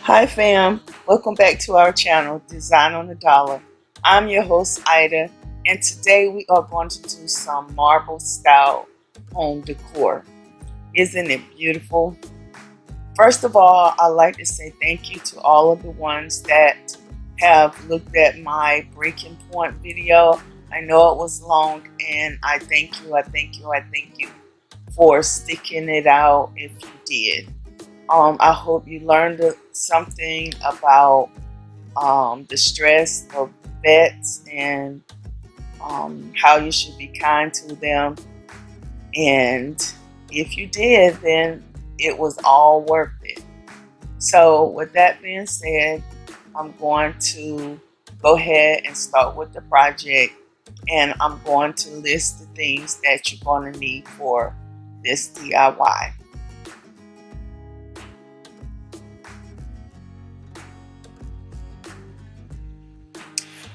Hi fam, welcome back to our channel, Design on the Dollar. I'm your host Ida, and today we are going to do some marble style home decor. Isn't it beautiful? First of all, I'd like to say thank you to all of the ones that have looked at my breaking point video. I know it was long, and I thank you, I thank you for sticking it out if you did. I hope you learned something about the stress of pets and how you should be kind to them. And if you did, then it was all worth it. So with that being said, I'm going to go ahead and start with the project, and I'm going to list the things that you're going to need for this DIY.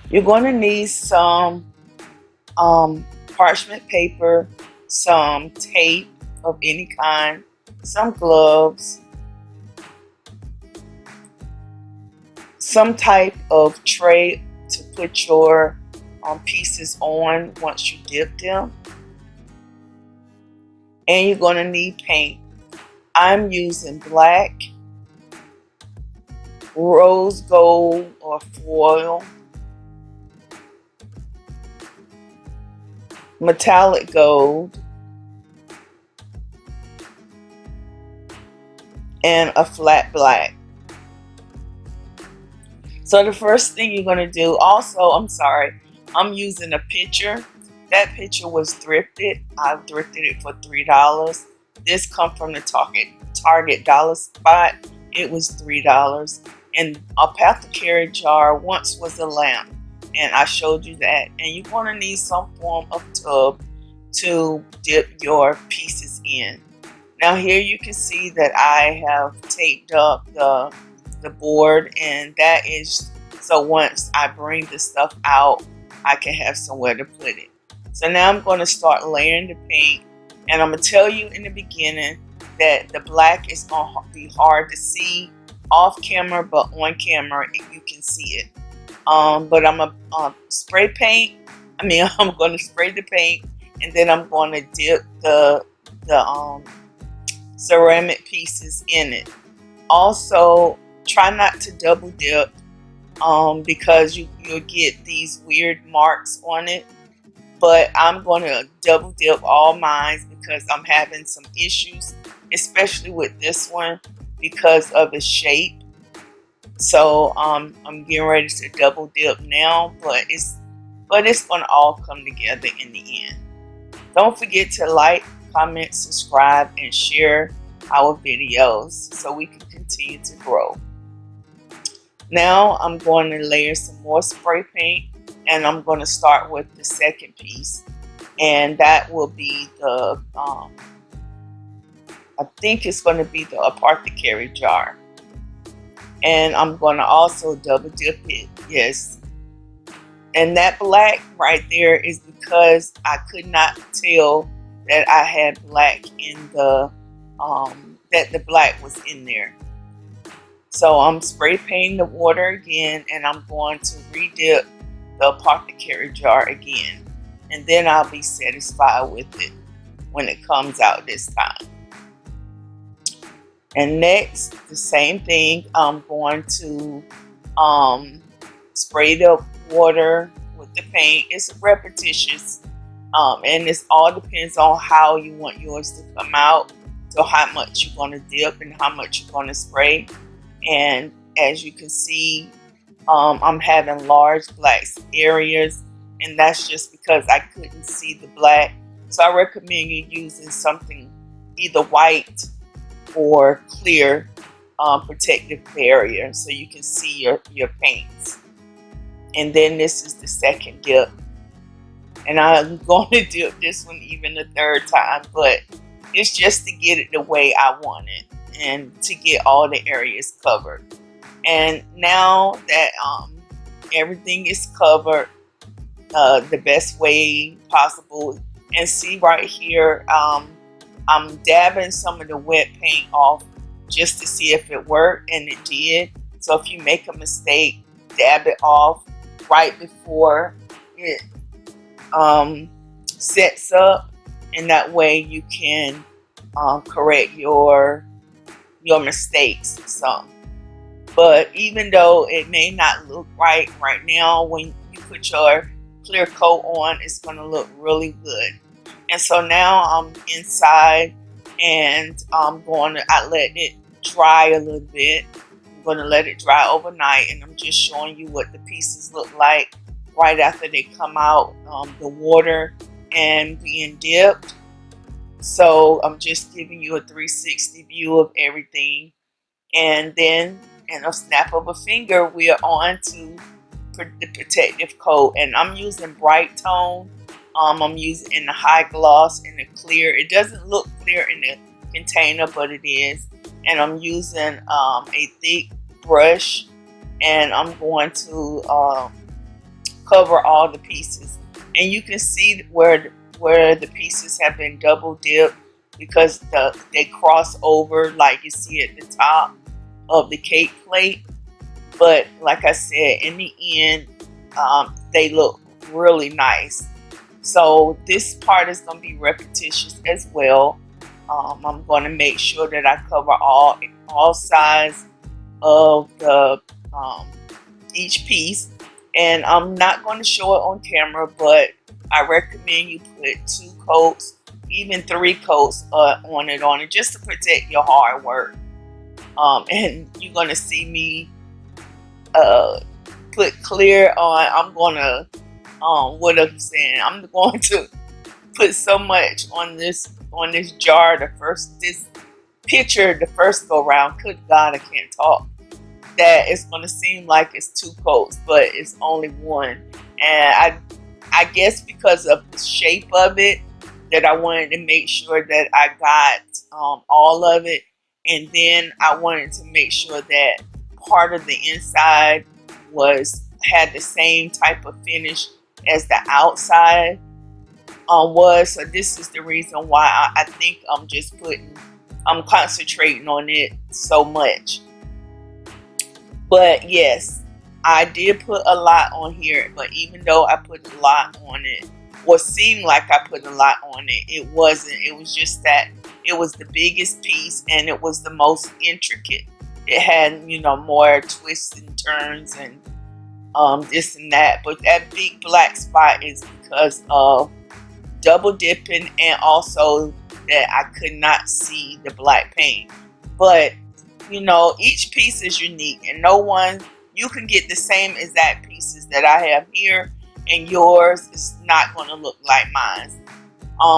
You're going to need some parchment paper, some tape of any kind, some gloves, some type of tray to put your pieces on once you dip them, and you're going to need paint. I'm using black, rose gold or foil, metallic gold, and a flat black. So the first thing you're going to do, I'm using a picture. That picture was thrifted. I thrifted it for $3. This come from the Target dollar spot. It was $3. And a apothecary jar once was a lamp, and I showed you that. And you're going to need some form of tub to dip your pieces in. Now here you can see that I have taped up the board, and that is so once I bring the stuff out, I can have somewhere to put it. So now I'm going to start layering the paint, and I'm going to tell you in the beginning that the black is going to be hard to see off camera, but on camera you can see it. But I'm going to spray paint. I'm going to spray the paint, and then I'm going to dip the ceramic pieces in it. Also, try not to double dip because you'll get these weird marks on it. But I'm going to double dip all mine because I'm having some issues, especially with this one because of the shape. So I'm getting ready to double dip now, but it's going to all come together in the end. Don't forget to like, comment, subscribe, and share our videos so we can continue to grow. Now I'm going to layer some more spray paint, and I'm going to start with the second piece, and that will be the I think it's going to be the apothecary jar. And I'm going to also double dip it, yes. And that black right there is because I could not tell that I had black in the that the black was in there. So I'm spray painting the water again, and I'm going to redip the apothecary jar again, and then I'll be satisfied with it when it comes out this time. And next, the same thing, I'm going to spray the water with the paint. It's repetitious, and it all depends on how you want yours to come out. So how much you're going to dip and how much you're going to spray. And as you can see, I'm having large black areas, and that's just because I couldn't see the black. So I recommend you using something either white or clear protective barrier so you can see your paints. And then this is the second dip, and I'm going to dip this one even the third time, but it's just to get it the way I want it and to get all the areas covered. And now that everything is covered the best way possible, and see right here, I'm dabbing some of the wet paint off just to see if it worked, and it did. So if you make a mistake, dab it off right before it sets up, and that way you can correct your mistakes some. But even though it may not look right now, when you put your clear coat on, it's going to look really good. And so now I'm inside, and I let it dry a little bit. I'm going to let it dry overnight, and I'm just showing you what the pieces look like right after they come out the water and being dipped. So I'm just giving you a 360 view of everything. And then in a snap of a finger, we are on to the protective coat. And I'm using bright tone. I'm using in the high gloss and the clear. It doesn't look clear in the container, but it is. And I'm using a thick brush, and I'm going to cover all the pieces. And you can see where the pieces have been double dipped, because they cross over, like you see at the top of the cake plate. But like I said, in the end, they look really nice. So this part is going to be repetitious as well. I'm going to make sure that I cover all sides of the each piece. And I'm not going to show it on camera, but I recommend you put 2 coats, even 3 coats on it, just to protect your hard work. And you're going to see me put clear on. I'm going to, what I'm saying, I'm going to put so much on this jar, this picture, the first go round. Good God, I can't talk. That it's going to seem like it's 2 coats, but it's only 1. And I guess because of the shape of it, that I wanted to make sure that I got all of it. And then I wanted to make sure that part of the inside had the same type of finish as the outside was. So this is the reason why I think I'm concentrating on it so much. But yes, I did put a lot on here, but even though I put a lot on it, or seemed like I put a lot on it, it wasn't. It was just that it was the biggest piece, and it was the most intricate. It had, more twists and turns and this and that. But that big black spot is because of double dipping, and also that I could not see the black paint. But each piece is unique, and you can get the same exact pieces that I have here, and yours is not going to look like mine.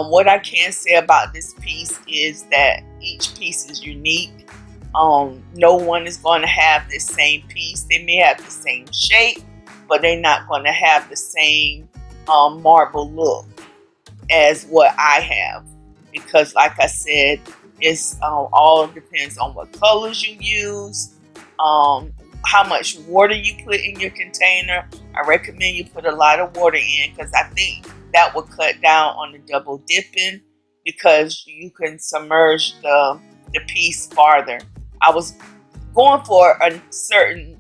What I can say about this piece is that each piece is unique. No one is going to have the same piece. They may have the same shape, but they're not going to have the same marble look as what I have, because like I said, it's all depends on what colors you use, how much water you put in your container. I recommend you put a lot of water in, because I think that will cut down on the double dipping, because you can submerge the piece farther. I was going for a certain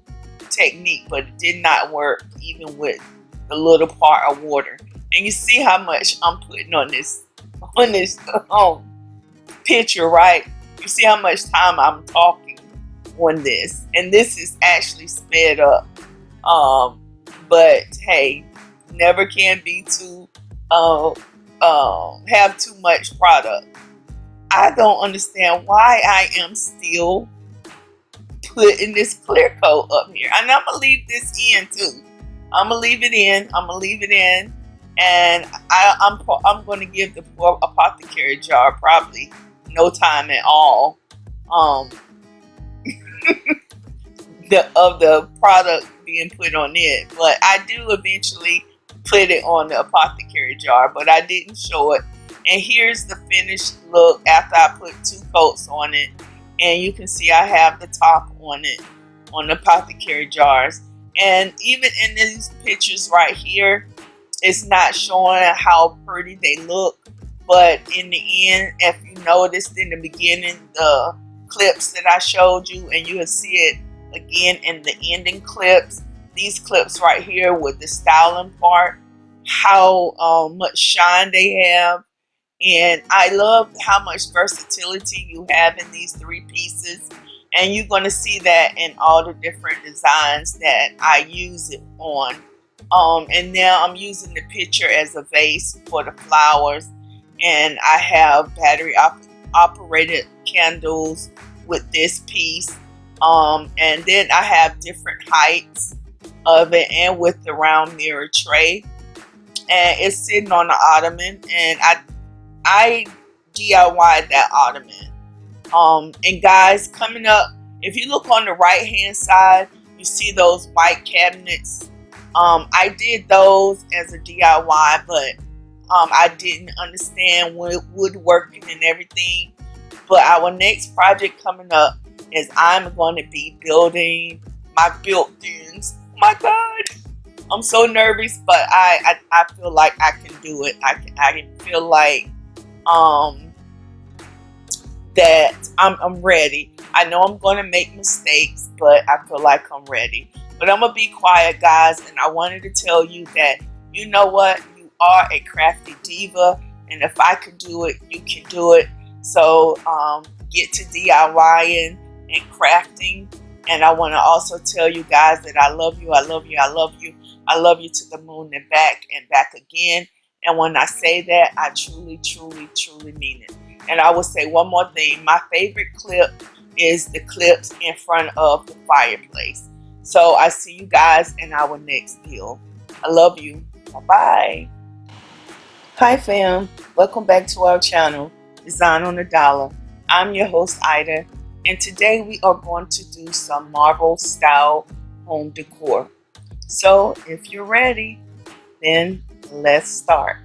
technique, but it did not work even with the little part of water. And you see how much I'm putting on this picture, right? You see how much time I'm talking on this, and this is actually sped up. But hey, never can be too have too much product. I don't understand why I am still putting this clear coat up here, and I'm gonna leave this in too. I'm gonna leave it in, and I'm gonna give the apothecary jar probably no time at all. The product being put on it, but I do eventually put it on the apothecary jar, but I didn't show it. And here's the finished look after I put 2 coats on it, and you can see I have the top on it on the apothecary jars. And even in these pictures right here, it's not showing how pretty they look, but in the end, if you noticed in the beginning, the clips that I showed you, and you will see it again in the ending clips. These clips right here with the styling part, how much shine they have. And I love how much versatility you have in these three pieces. And you're going to see that in all the different designs that I use it on. And now I'm using the picture as a vase for the flowers. And I have battery operated candles with this piece. And then I have different heights of it and with the round mirror tray. And it's sitting on the ottoman, and I DIY'd that ottoman. And guys, coming up, if you look on the right hand side, you see those white cabinets. I did those as a DIY, but I didn't understand woodworking and everything. But our next project coming up is I'm going to be building my built-ins. Oh my God, I'm so nervous, but I feel like I can do it. I feel like that I'm ready. I know I'm going to make mistakes, but I feel like I'm ready. But I'm going to be quiet, guys, and I wanted to tell you that, you know what, you are a crafty diva, and if I can do it, you can do it. So get to DIYing and crafting. And I want to also tell you guys that I love you, I love you, I love you. I love you to the moon and back again. And when I say that, I truly, truly, truly mean it. And I will say one more thing. My favorite clip is the clips in front of the fireplace. So I see you guys in our next deal. I love you. Bye-bye. Hi fam. Welcome back to our channel, Design on the Dollar. I'm your host, Ida. And today we are going to do some marble style home decor. So if you're ready, then let's start.